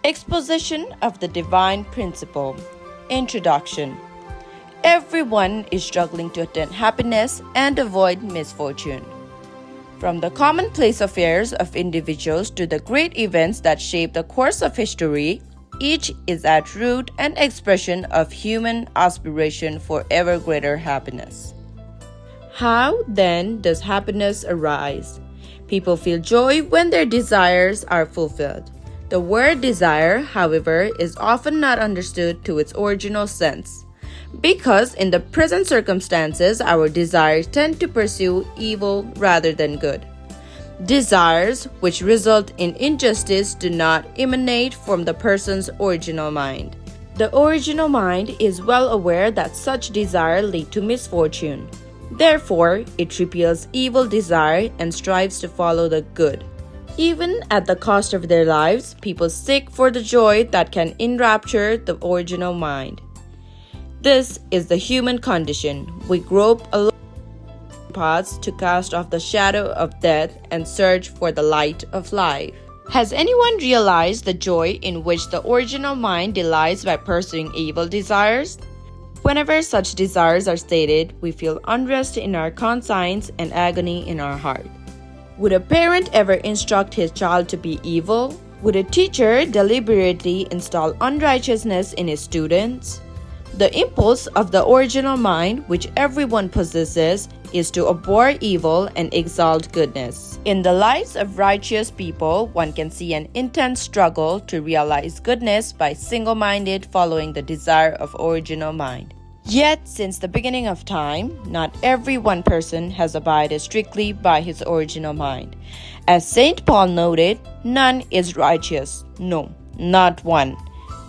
Exposition of the Divine Principle. Introduction. Everyone is struggling to attain happiness and avoid misfortune. From the commonplace affairs of individuals to the great events that shape the course of history, each is at root an expression of human aspiration for ever greater happiness. How, then, does happiness arise? People feel joy when their desires are fulfilled. The word desire, however, is often not understood to its original sense, because in the present circumstances our desires tend to pursue evil rather than good. Desires which result in injustice do not emanate from the person's original mind. The original mind is well aware that such desire lead to misfortune. Therefore, it repels evil desire and strives to follow the good. Even at the cost of their lives, people seek for the joy that can enrapture the original mind. This is the human condition. We grope along paths to cast off the shadow of death and search for the light of life. Has anyone realized the joy in which the original mind delights by pursuing evil desires? Whenever such desires are stated, we feel unrest in our conscience and agony in our heart. Would a parent ever instruct his child to be evil? Would a teacher deliberately install unrighteousness in his students? The impulse of the original mind, which everyone possesses, is to abhor evil and exalt goodness. In the lives of righteous people, one can see an intense struggle to realize goodness by single-minded following the desire of original mind. Yet, since the beginning of time, not every one person has abided strictly by his original mind. As St. Paul noted, none is righteous. No, not one.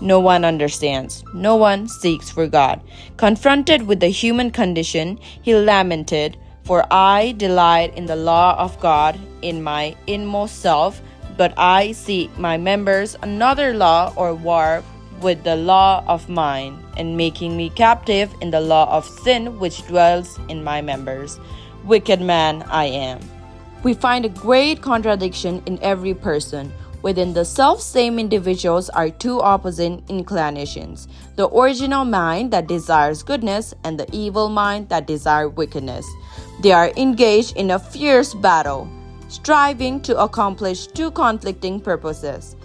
No one understands. No one seeks for God. Confronted with the human condition, he lamented, "For I delight in the law of God in my inmost self, but I see my members another law or war with the law of mine, and making me captive in the law of sin which dwells in my members. Wicked man I am." We find a great contradiction in every person. Within the self-same individuals are two opposite inclinations: the original mind that desires goodness and the evil mind that desires wickedness. They are engaged in a fierce battle, striving to accomplish two conflicting purposes.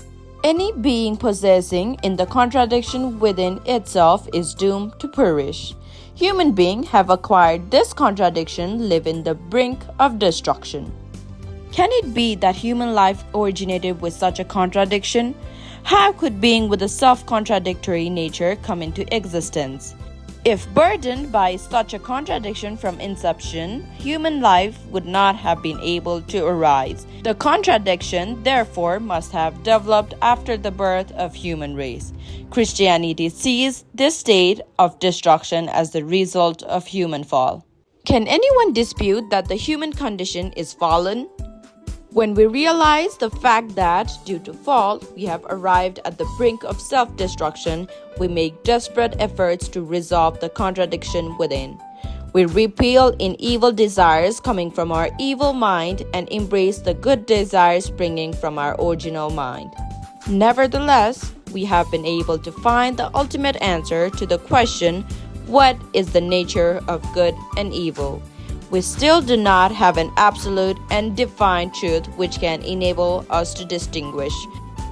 Any being possessing in the contradiction within itself is doomed to perish. Human beings have acquired this contradiction, live in the brink of destruction. Can it be that human life originated with such a contradiction? How could being with a self-contradictory nature come into existence? If burdened by such a contradiction from inception, human life would not have been able to arise. The contradiction, therefore, must have developed after the birth of human race. Christianity sees this state of destruction as the result of human fall. Can anyone dispute that the human condition is fallen? When we realize the fact that, due to fall, we have arrived at the brink of self-destruction, we make desperate efforts to resolve the contradiction within. We repel in evil desires coming from our evil mind and embrace the good desires springing from our original mind. Nevertheless, we have been able to find the ultimate answer to the question, what is the nature of good and evil? We still do not have an absolute and defined truth which can enable us to distinguish.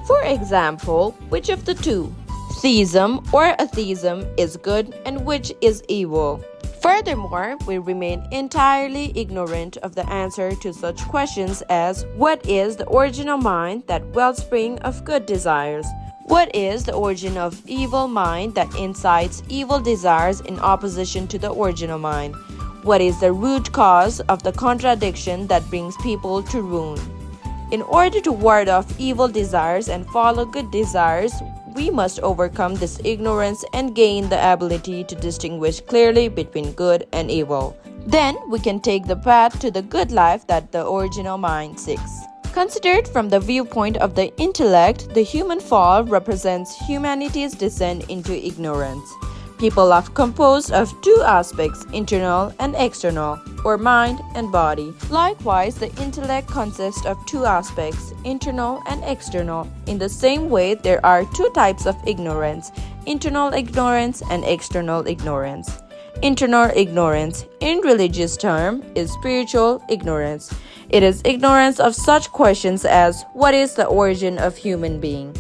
For example, which of the two, theism or atheism, is good and which is evil? Furthermore, we remain entirely ignorant of the answer to such questions as what is the original mind, that wellspring of good desires? What is the origin of evil mind that incites evil desires in opposition to the original mind? What is the root cause of the contradiction that brings people to ruin? In order to ward off evil desires and follow good desires, we must overcome this ignorance and gain the ability to distinguish clearly between good and evil. Then we can take the path to the good life that the original mind seeks. Considered from the viewpoint of the intellect, the human fall represents humanity's descent into ignorance. People are composed of two aspects, internal and external, or mind and body. Likewise, the intellect consists of two aspects, internal and external. In the same way, there are two types of ignorance, internal ignorance and external ignorance. Internal ignorance, in religious term, is spiritual ignorance. It is ignorance of such questions as what is the origin of human being?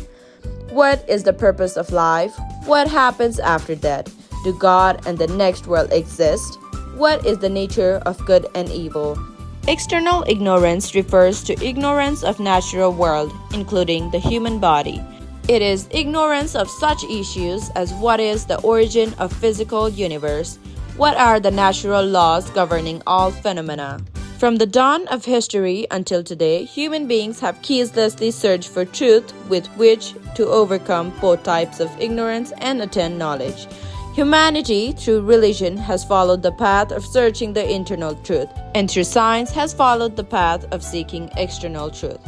What is the purpose of life? What happens after death? Do God and the next world exist? What is the nature of good and evil? External ignorance refers to ignorance of natural world, including the human body. It is ignorance of such issues as what is the origin of physical universe? What are the natural laws governing all phenomena? From the dawn of history until today, human beings have ceaselessly searched for truth with which to overcome both types of ignorance and attain knowledge. Humanity, through religion, has followed the path of searching the internal truth, and through science has followed the path of seeking external truth.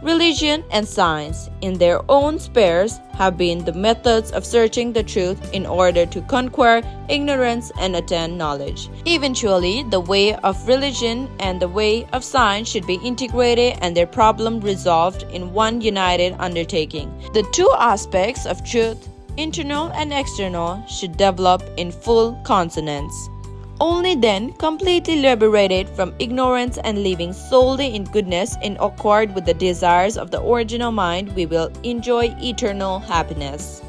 Religion and science, in their own spheres, have been the methods of searching the truth in order to conquer ignorance and attain knowledge. Eventually, the way of religion and the way of science should be integrated and their problem resolved in one united undertaking. The two aspects of truth, internal and external, should develop in full consonance. Only then, completely liberated from ignorance and living solely in goodness in accord with the desires of the original mind, we will enjoy eternal happiness.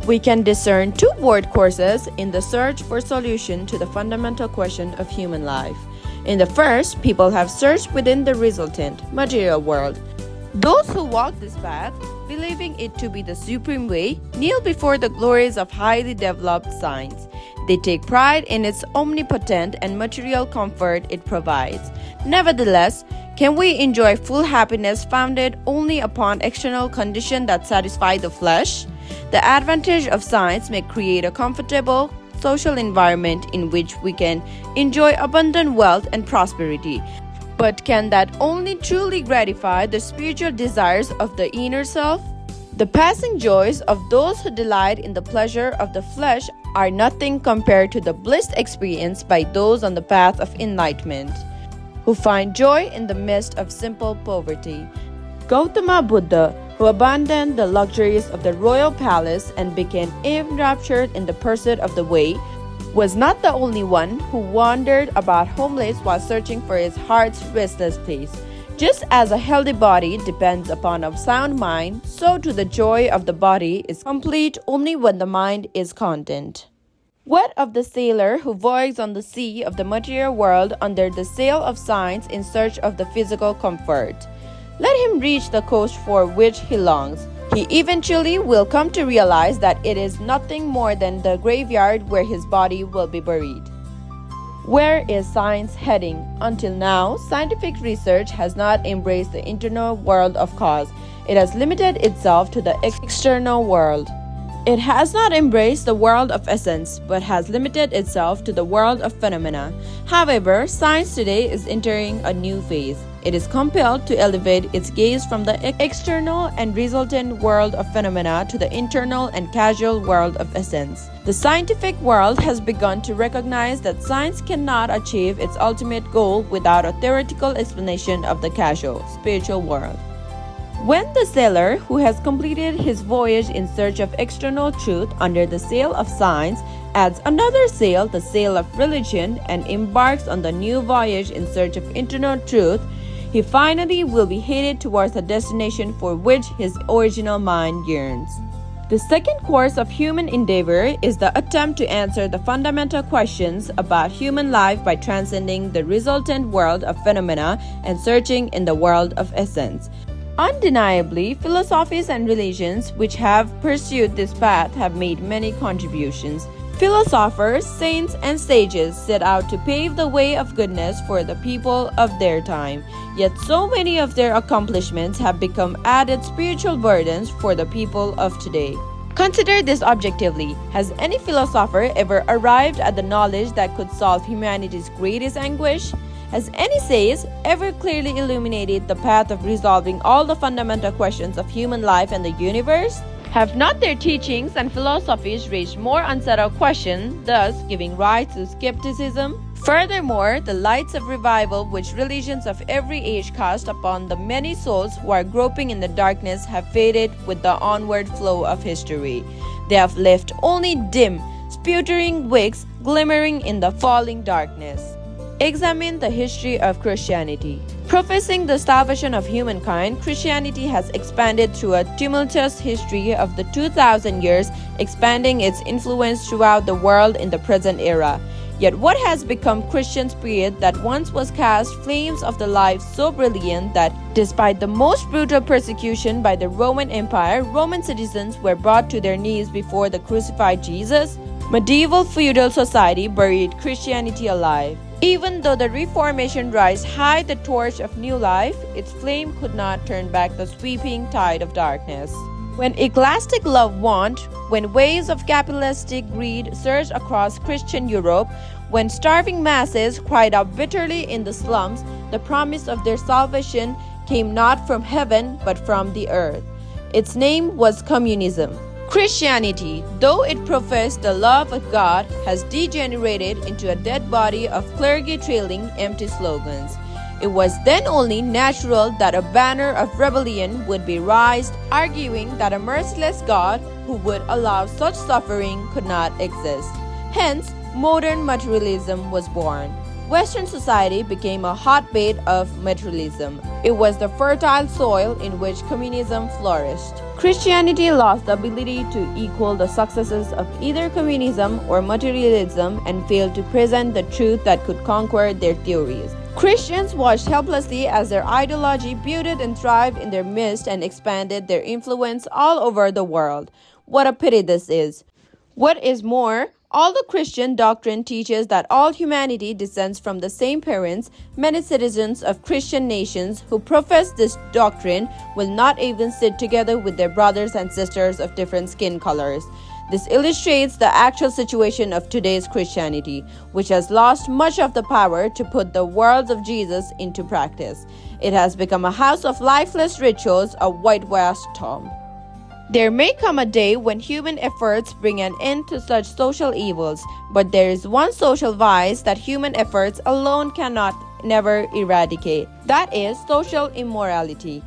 We can discern two word courses in the search for solution to the fundamental question of human life. In the first, people have searched within the resultant, material world. Those who walk this path, believing it to be the supreme way, kneel before the glories of highly developed science. They take pride in its omnipotent and material comfort it provides. Nevertheless, can we enjoy full happiness founded only upon external conditions that satisfy the flesh? The advantage of science may create a comfortable social environment in which we can enjoy abundant wealth and prosperity. But can that only truly gratify the spiritual desires of the inner self? The passing joys of those who delight in the pleasure of the flesh are nothing compared to the bliss experienced by those on the path of enlightenment, who find joy in the midst of simple poverty. Gautama Buddha, who abandoned the luxuries of the royal palace and became enraptured in the pursuit of the way, was not the only one who wandered about homeless while searching for his heart's restless place. Just as a healthy body depends upon a sound mind, so too the joy of the body is complete only when the mind is content. What of the sailor who voyages on the sea of the material world under the sail of science in search of the physical comfort? Let him reach the coast for which he longs. He eventually will come to realize that it is nothing more than the graveyard where his body will be buried. Where is science heading? Until now, scientific research has not embraced the internal world of cause. It has limited itself to the external world. It has not embraced the world of essence, but has limited itself to the world of phenomena. However, science today is entering a new phase. It is compelled to elevate its gaze from the external and resultant world of phenomena to the internal and causal world of essence. The scientific world has begun to recognize that science cannot achieve its ultimate goal without a theoretical explanation of the causal, spiritual world. When the sailor who has completed his voyage in search of external truth under the sail of science adds another sail, the sail of religion, and embarks on the new voyage in search of internal truth, he finally will be headed towards the destination for which his original mind yearns. The second course of human endeavor is the attempt to answer the fundamental questions about human life by transcending the resultant world of phenomena and searching in the world of essence. Undeniably, philosophies and religions which have pursued this path have made many contributions. Philosophers, saints, and sages set out to pave the way of goodness for the people of their time. Yet so many of their accomplishments have become added spiritual burdens for the people of today. Consider this objectively. Has any philosopher ever arrived at the knowledge that could solve humanity's greatest anguish? Has any sage ever clearly illuminated the path of resolving all the fundamental questions of human life and the universe? Have not their teachings and philosophies raised more unsettled questions, thus giving rise to skepticism? Furthermore, the lights of revival which religions of every age cast upon the many souls who are groping in the darkness have faded with the onward flow of history. They have left only dim, sputtering wicks glimmering in the falling darkness. Examine the history of Christianity. Professing the salvation of humankind, Christianity has expanded through a tumultuous history of the 2,000 years, expanding its influence throughout the world in the present era. Yet what has become Christian spirit that once was cast flames of the life so brilliant that, despite the most brutal persecution by the Roman Empire, Roman citizens were brought to their knees before the crucified Jesus? Medieval feudal society buried Christianity alive. Even though the Reformation raised high the torch of new life, its flame could not turn back the sweeping tide of darkness. When elastic love waned, when waves of capitalistic greed surged across Christian Europe, when starving masses cried out bitterly in the slums, the promise of their salvation came not from heaven but from the earth. Its name was communism. Christianity, though it professed the love of God, has degenerated into a dead body of clergy trailing empty slogans. It was then only natural that a banner of rebellion would be raised, arguing that a merciless God who would allow such suffering could not exist. Hence, modern materialism was born. Western society became a hotbed of materialism. It was the fertile soil in which communism flourished. Christianity lost the ability to equal the successes of either communism or materialism and failed to present the truth that could conquer their theories. Christians watched helplessly as their ideology builded and thrived in their midst and expanded their influence all over the world. What a pity this is. What is more, all the Christian doctrine teaches that all humanity descends from the same parents. Many citizens of Christian nations who profess this doctrine will not even sit together with their brothers and sisters of different skin colors. This illustrates the actual situation of today's Christianity, which has lost much of the power to put the words of Jesus into practice. It has become a house of lifeless rituals, a whitewashed tomb. There may come a day when human efforts bring an end to such social evils, but there is one social vice that human efforts alone cannot never eradicate. That is social immorality.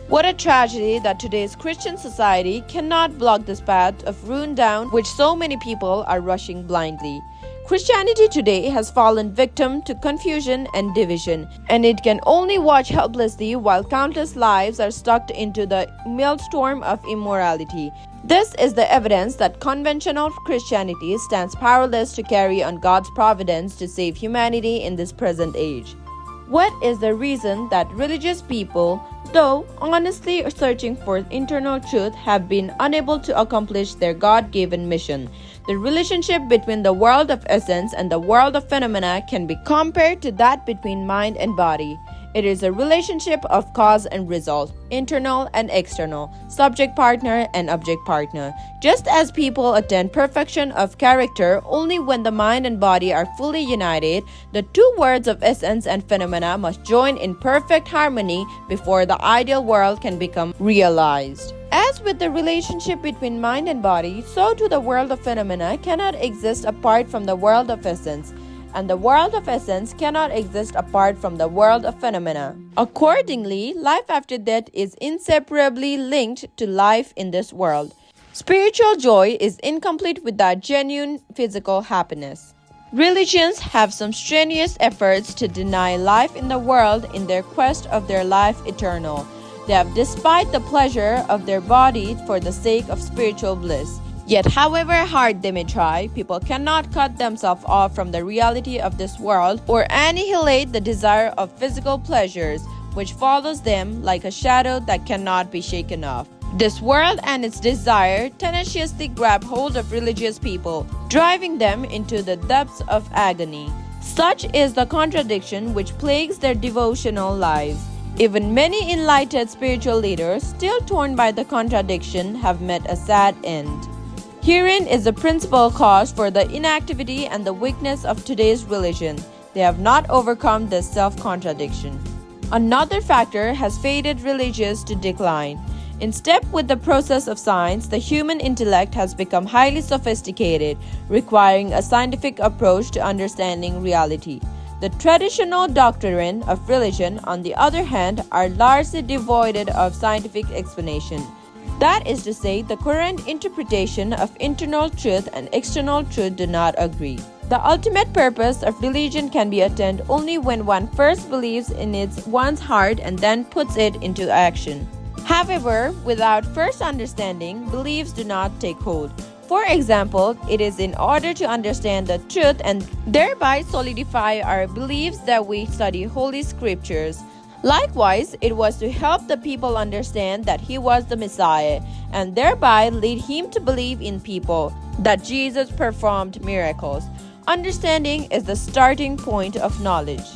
What a tragedy that today's Christian society cannot block this path of ruin down which so many people are rushing blindly. Christianity today has fallen victim to confusion and division, and it can only watch helplessly while countless lives are sucked into the maelstrom of immorality. This is the evidence that conventional Christianity stands powerless to carry on God's providence to save humanity in this present age. What is the reason that religious people, though honestly searching for internal truth, have been unable to accomplish their God-given mission? The relationship between the world of essence and the world of phenomena can be compared to that between mind and body. It is a relationship of cause and result, internal and external, subject partner and object partner. Just as people attain perfection of character only when the mind and body are fully united, the two worlds of essence and phenomena must join in perfect harmony before the ideal world can become realized. As with the relationship between mind and body, so too the world of phenomena cannot exist apart from the world of essence, and the world of essence cannot exist apart from the world of phenomena. Accordingly, life after death is inseparably linked to life in this world. Spiritual joy is incomplete without genuine physical happiness. Religions have some strenuous efforts to deny life in the world in their quest of their life eternal. They have despised the pleasure of their body for the sake of spiritual bliss. Yet, however hard they may try, people cannot cut themselves off from the reality of this world or annihilate the desire of physical pleasures, which follows them like a shadow that cannot be shaken off. This world and its desire tenaciously grab hold of religious people, driving them into the depths of agony. Such is the contradiction which plagues their devotional lives. Even many enlightened spiritual leaders, still torn by the contradiction, have met a sad end. Herein is the principal cause for the inactivity and the weakness of today's religion. They have not overcome this self-contradiction. Another factor has fated religious to decline. In step with the process of science, the human intellect has become highly sophisticated, requiring a scientific approach to understanding reality. The traditional doctrine of religion, on the other hand, are largely devoid of scientific explanation. That is to say, the current interpretation of internal truth and external truth do not agree. The ultimate purpose of religion can be attained only when one first believes in one's heart and then puts it into action. However, without first understanding, beliefs do not take hold. For example, it is in order to understand the truth and thereby solidify our beliefs that we study Holy Scriptures. Likewise, it was to help the people understand that he was the Messiah and thereby lead him to believe in people, that Jesus performed miracles. Understanding is the starting point of knowledge.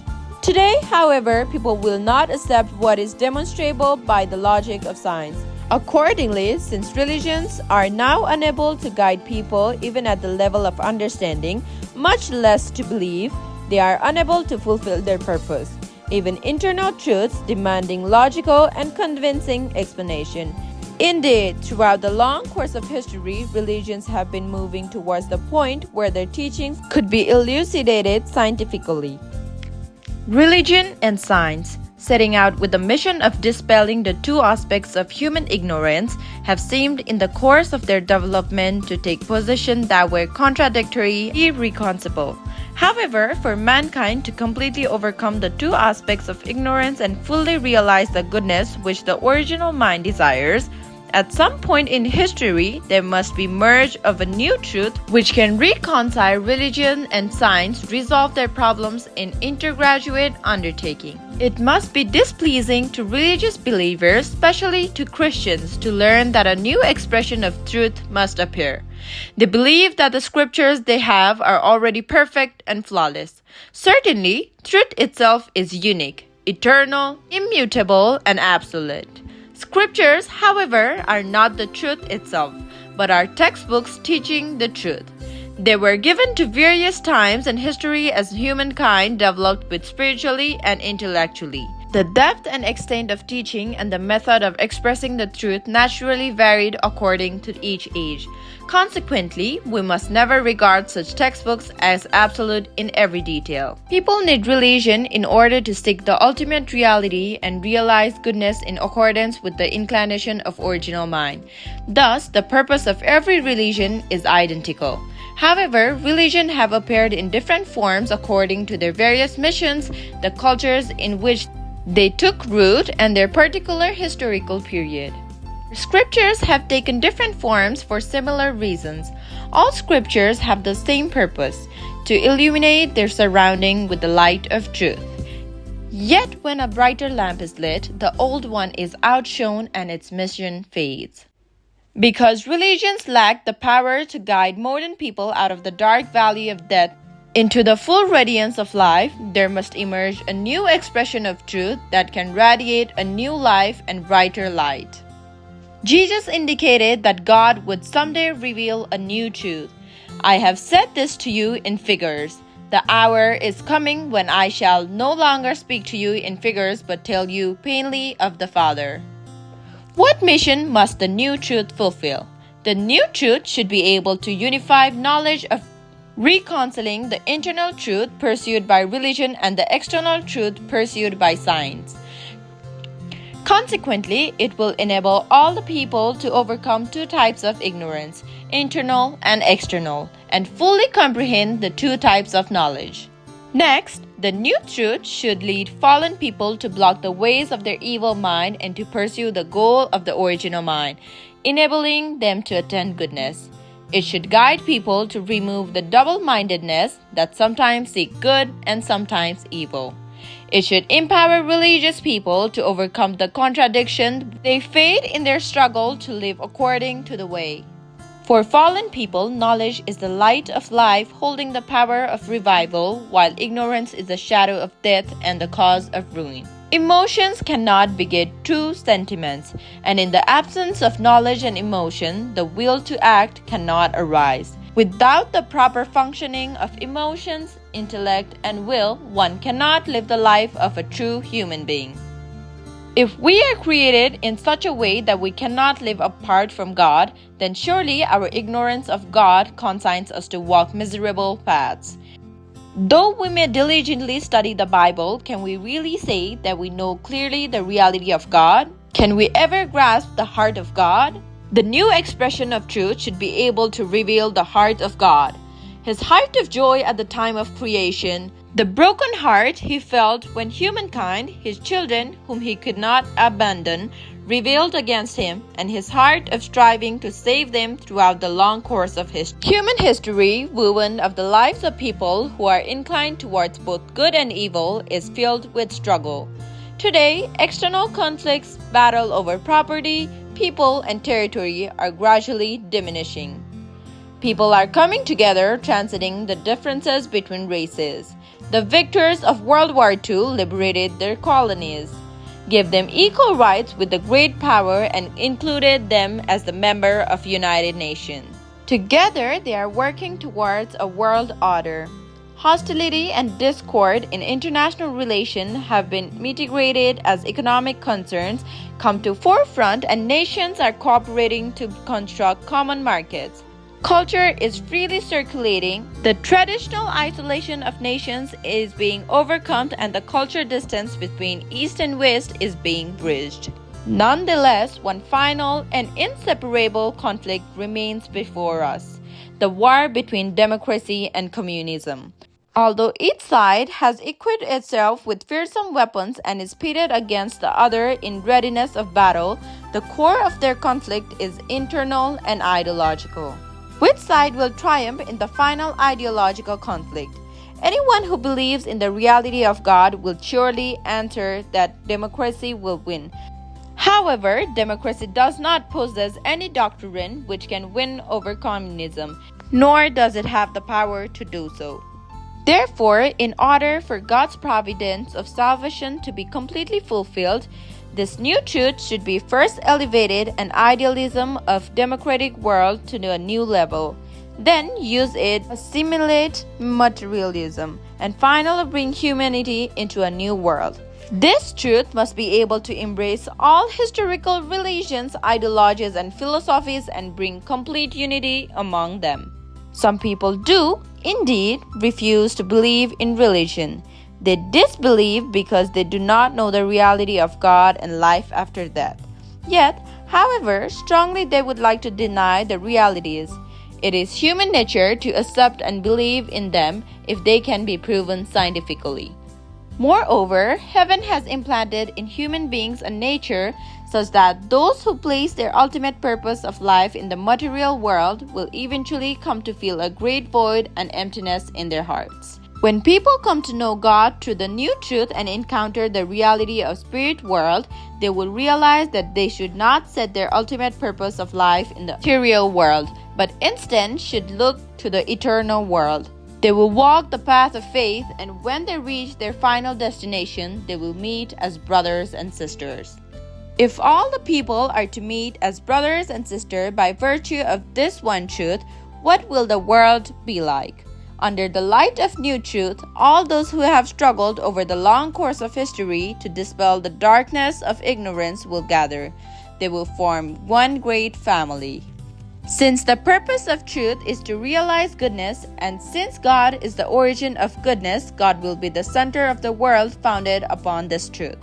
Today, however, people will not accept what is demonstrable by the logic of science. Accordingly, since religions are now unable to guide people even at the level of understanding, much less to believe, they are unable to fulfill their purpose. Even internal truths demanding logical and convincing explanation. Indeed, throughout the long course of history, religions have been moving towards the point where their teachings could be elucidated scientifically. Religion and science, setting out with the mission of dispelling the two aspects of human ignorance, have seemed in the course of their development to take positions that were contradictory, irreconcilable. However, for mankind to completely overcome the two aspects of ignorance and fully realize the goodness which the original mind desires, at some point in history, there must be merge of a new truth which can reconcile religion and science, resolve their problems in intergraduate undertaking. It must be displeasing to religious believers, especially to Christians, to learn that a new expression of truth must appear. They believe that the scriptures they have are already perfect and flawless. Certainly, truth itself is unique, eternal, immutable, and absolute. Scriptures, however, are not the truth itself, but are textbooks teaching the truth. They were given to various times in history as humankind developed both spiritually and intellectually. The depth and extent of teaching and the method of expressing the truth naturally varied according to each age. Consequently, we must never regard such textbooks as absolute in every detail. People need religion in order to seek the ultimate reality and realize goodness in accordance with the inclination of original mind. Thus, the purpose of every religion is identical. However, religions have appeared in different forms according to their various missions, the cultures in which they took root, and their particular historical period. Scriptures have taken different forms for similar reasons. All scriptures have the same purpose, to illuminate their surrounding with the light of truth. Yet when a brighter lamp is lit, the old one is outshone and its mission fades. Because religions lack the power to guide modern people out of the dark valley of death into the full radiance of life, there must emerge a new expression of truth that can radiate a new life and brighter light. Jesus indicated that God would someday reveal a new truth. I have said this to you in figures. The hour is coming when I shall no longer speak to you in figures but tell you plainly of the Father. What mission must the new truth fulfill? The new truth should be able to unify knowledge of reconciling the internal truth pursued by religion and the external truth pursued by science. Consequently, it will enable all the people to overcome two types of ignorance, internal and external, and fully comprehend the two types of knowledge. Next, the new truth should lead fallen people to block the ways of their evil mind and to pursue the goal of the original mind, enabling them to attain goodness. It should guide people to remove the double-mindedness that sometimes seek good and sometimes evil. It should empower religious people to overcome the contradiction they face in their struggle to live according to the way. For fallen people, knowledge is the light of life holding the power of revival, while ignorance is the shadow of death and the cause of ruin. Emotions cannot beget true sentiments, and in the absence of knowledge and emotion, the will to act cannot arise. Without the proper functioning of emotions, intellect, and will, one cannot live the life of a true human being. If we are created in such a way that we cannot live apart from God, then surely our ignorance of God consigns us to walk miserable paths. Though we may diligently study the Bible, can we really say that we know clearly the reality of God? Can we ever grasp the heart of God? The new expression of truth should be able to reveal the heart of God. His heart of joy at the time of creation, the broken heart he felt when humankind, his children, whom he could not abandon, rebelled against him, and his heart of striving to save them throughout the long course of human history, woven of the lives of people who are inclined towards both good and evil, is filled with struggle. Today, external conflicts, battle over property, people, and territory are gradually diminishing. People are coming together, transcending the differences between races. The victors of World War II liberated their colonies, gave them equal rights with the great power, and included them as the member of United Nations. Together, they are working towards a world order. Hostility and discord in international relations have been mitigated as economic concerns come to forefront and nations are cooperating to construct common markets. Culture is freely circulating, the traditional isolation of nations is being overcome, and the cultural distance between East and West is being bridged. Nonetheless, one final and inseparable conflict remains before us: the war between democracy and communism. Although each side has equipped itself with fearsome weapons and is pitted against the other in readiness of battle, the core of their conflict is internal and ideological. Which side will triumph in the final ideological conflict? Anyone who believes in the reality of God will surely answer that democracy will win. However, democracy does not possess any doctrine which can win over communism, nor does it have the power to do so. Therefore, in order for God's providence of salvation to be completely fulfilled, this new truth should be first elevated an idealism of democratic world to a new level, then use it to assimilate materialism, and finally bring humanity into a new world. This truth must be able to embrace all historical religions, ideologies, and philosophies and bring complete unity among them. Some people do, indeed, refuse to believe in religion. They disbelieve because they do not know the reality of God and life after death. Yet, however strongly they would like to deny the realities, it is human nature to accept and believe in them if they can be proven scientifically. Moreover, heaven has implanted in human beings a nature such that those who place their ultimate purpose of life in the material world will eventually come to feel a great void and emptiness in their hearts. When people come to know God through the new truth and encounter the reality of spirit world, they will realize that they should not set their ultimate purpose of life in the material world, but instead should look to the eternal world. They will walk the path of faith, and when they reach their final destination, they will meet as brothers and sisters. If all the people are to meet as brothers and sisters by virtue of this one truth, what will the world be like? Under the light of new truth, all those who have struggled over the long course of history to dispel the darkness of ignorance will gather. They will form one great family. Since the purpose of truth is to realize goodness, and since God is the origin of goodness, God will be the center of the world founded upon this truth.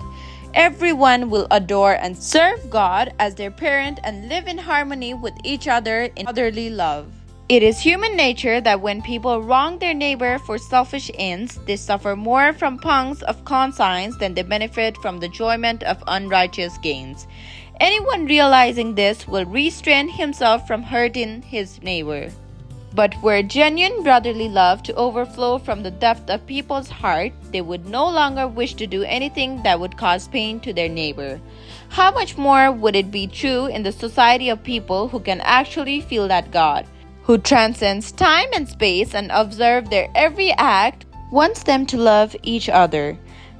Everyone will adore and serve God as their parent and live in harmony with each other in brotherly love. It is human nature that when people wrong their neighbor for selfish ends, they suffer more from pangs of conscience than they benefit from the enjoyment of unrighteous gains. Anyone realizing this will restrain himself from hurting his neighbor. But were genuine brotherly love to overflow from the depth of people's heart, they would no longer wish to do anything that would cause pain to their neighbor. How much more would it be true in the society of people who can actually feel that God, who transcends time and space and observe their every act, wants them to love each other.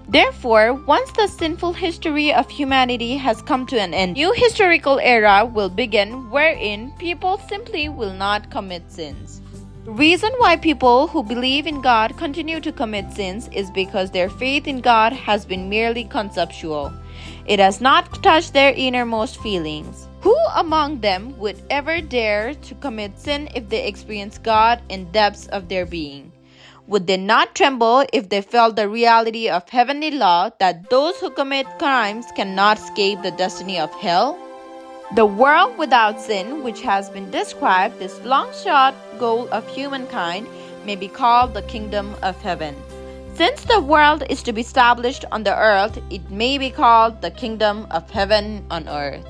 Therefore, once the sinful history of humanity has come to an end, a new historical era will begin wherein people simply will not commit sins. The reason why people who believe in God continue to commit sins is because their faith in God has been merely conceptual. It has not touched their innermost feelings. Who among them would ever dare to commit sin if they experienced God in depths of their being? Would they not tremble if they felt the reality of heavenly law that those who commit crimes cannot escape the destiny of hell? The world without sin, which has been described, this long-shot goal of humankind, may be called the kingdom of heaven. Since the world is to be established on the earth, it may be called the kingdom of heaven on earth.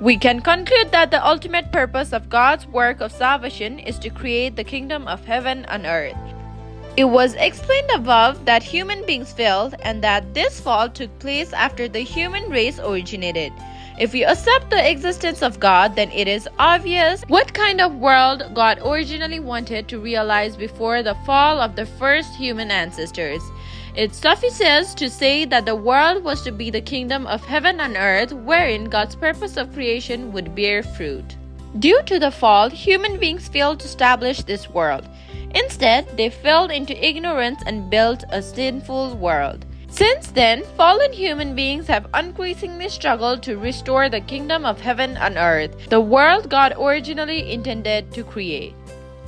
We can conclude that the ultimate purpose of God's work of salvation is to create the kingdom of heaven on earth. It was explained above that human beings failed and that this fall took place after the human race originated. If we accept the existence of God, then it is obvious what kind of world God originally wanted to realize before the fall of the first human ancestors. It suffices to say that the world was to be the kingdom of heaven on earth, wherein God's purpose of creation would bear fruit. Due to the fall, human beings failed to establish this world. Instead, they fell into ignorance and built a sinful world. Since then, fallen human beings have unceasingly struggled to restore the kingdom of heaven on earth, the world God originally intended to create.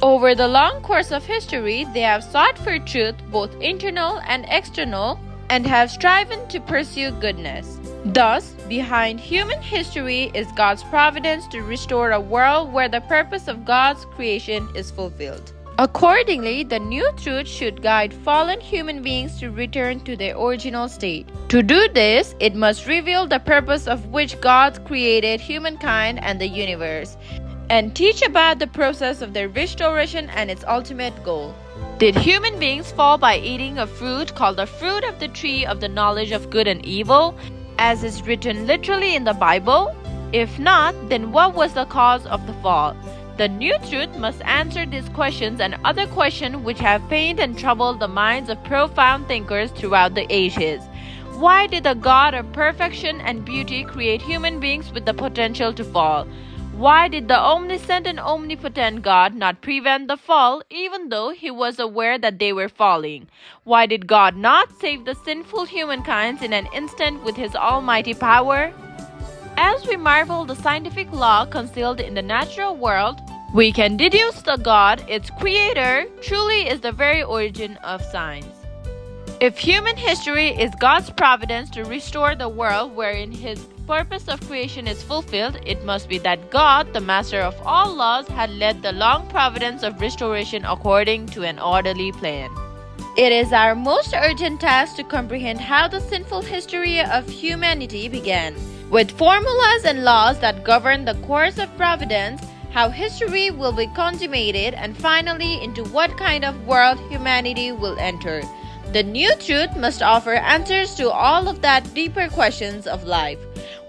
Over the long course of history, they have sought for truth, both internal and external, and have striven to pursue goodness. Thus, behind human history is God's providence to restore a world where the purpose of God's creation is fulfilled. Accordingly, the new truth should guide fallen human beings to return to their original state. To do this, it must reveal the purpose of which God created humankind and the universe, and teach about the process of their restoration and its ultimate goal. Did human beings fall by eating a fruit called the fruit of the tree of the knowledge of good and evil, as is written literally in the Bible? If not, then what was the cause of the fall? The new truth must answer these questions and other questions which have pained and troubled the minds of profound thinkers throughout the ages. Why did the God of perfection and beauty create human beings with the potential to fall? Why did the omniscient and omnipotent God not prevent the fall, even though he was aware that they were falling? Why did God not save the sinful humankind in an instant with his almighty power? As we marvel the scientific law concealed in the natural world, we can deduce that God, its creator, truly is the very origin of science. If human history is God's providence to restore the world wherein his purpose of creation is fulfilled, it must be that God, the master of all laws, had led the long providence of restoration according to an orderly plan. It is our most urgent task to comprehend how the sinful history of humanity began. With formulas and laws that govern the course of providence, how history will be consummated, and finally into what kind of world humanity will enter. The new truth must offer answers to all of that deeper questions of life.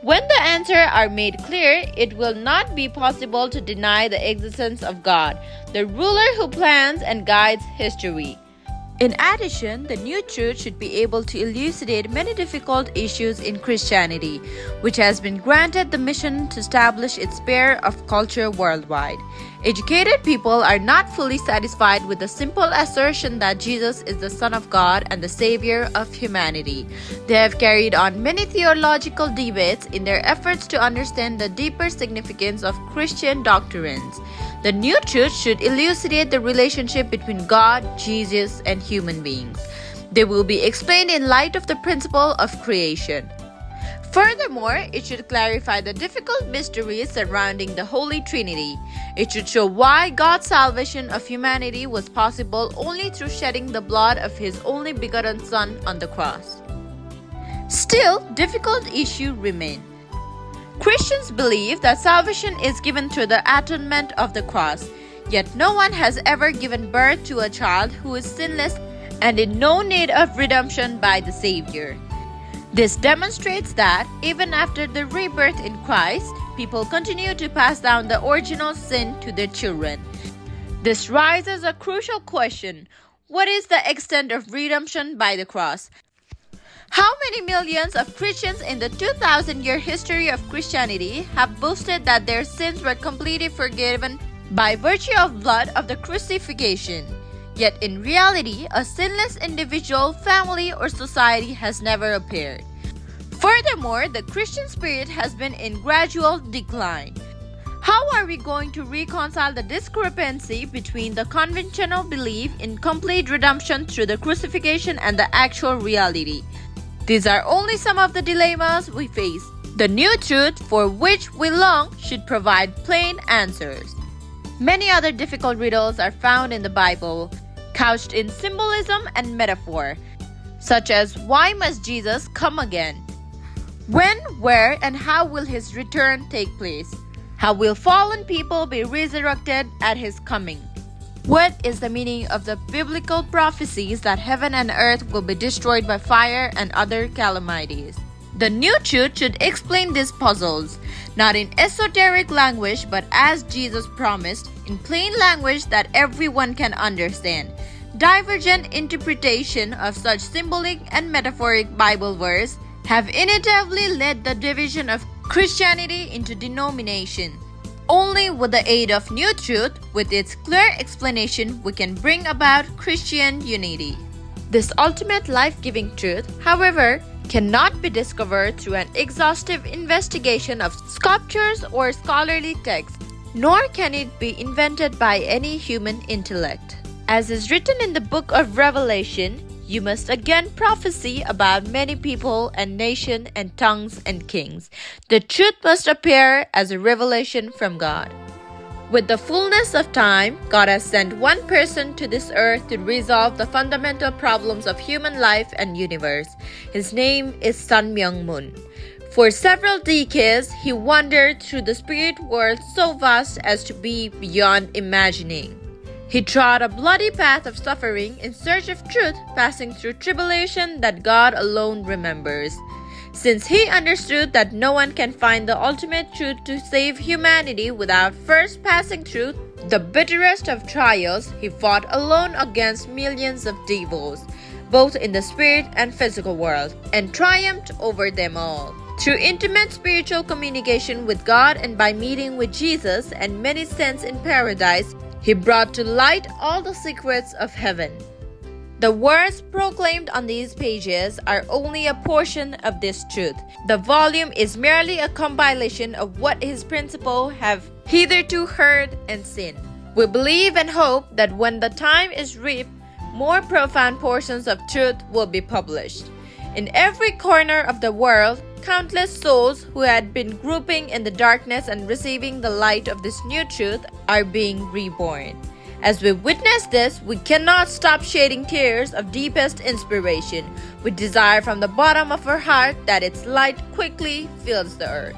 When the answers are made clear, it will not be possible to deny the existence of God, the ruler who plans and guides history. In addition, the new truth should be able to elucidate many difficult issues in Christianity, which has been granted the mission to establish its sphere of culture worldwide. Educated people are not fully satisfied with the simple assertion that Jesus is the Son of God and the Savior of humanity. They have carried on many theological debates in their efforts to understand the deeper significance of Christian doctrines. The new truth should elucidate the relationship between God, Jesus, and human beings. They will be explained in light of the principle of creation. Furthermore, it should clarify the difficult mysteries surrounding the Holy Trinity. It should show why God's salvation of humanity was possible only through shedding the blood of His only begotten Son on the cross. Still, difficult issues remain. Christians believe that salvation is given through the atonement of the cross, yet no one has ever given birth to a child who is sinless and in no need of redemption by the Savior. This demonstrates that even after the rebirth in Christ, people continue to pass down the original sin to their children. This raises a crucial question: what is the extent of redemption by the cross? How many millions of Christians in the 2,000-year history of Christianity have boasted that their sins were completely forgiven by virtue of blood of the crucifixion? Yet in reality, a sinless individual, family, or society has never appeared. Furthermore, the Christian spirit has been in gradual decline. How are we going to reconcile the discrepancy between the conventional belief in complete redemption through the crucifixion and the actual reality? These are only some of the dilemmas we face. The new truth for which we long should provide plain answers. Many other difficult riddles are found in the Bible, couched in symbolism and metaphor, such as why must Jesus come again? When, where, and how will his return take place? How will fallen people be resurrected at his coming? What is the meaning of the biblical prophecies that heaven and earth will be destroyed by fire and other calamities? The new truth should explain these puzzles, not in esoteric language, but as Jesus promised, in plain language that everyone can understand. Divergent interpretation of such symbolic and metaphoric Bible verse have inevitably led the division of Christianity into denomination. Only with the aid of new truth, with its clear explanation, we can bring about Christian unity. This ultimate life-giving truth, however, cannot be discovered through an exhaustive investigation of scriptures or scholarly texts, nor can it be invented by any human intellect. As is written in the book of Revelation, you must again prophesy about many people and nation and tongues and kings. The truth must appear as a revelation from God. With the fullness of time, God has sent one person to this earth to resolve the fundamental problems of human life and universe. His name is Myung. For several decades, he wandered through the spirit world so vast as to be beyond imagining. He trod a bloody path of suffering in search of truth, passing through tribulation that God alone remembers. Since he understood that no one can find the ultimate truth to save humanity without first passing through the bitterest of trials, he fought alone against millions of devils, both in the spirit and physical world, and triumphed over them all. Through intimate spiritual communication with God and by meeting with Jesus and many saints in paradise, he brought to light all the secrets of heaven. The words proclaimed on these pages are only a portion of this truth. The volume is merely a compilation of what his principles have hitherto heard and seen. We believe and hope that when the time is ripe, more profound portions of truth will be published. In every corner of the world, countless souls who had been groping in the darkness and receiving the light of this new truth are being reborn. As we witness this, we cannot stop shedding tears of deepest inspiration. We desire from the bottom of our heart that its light quickly fills the earth.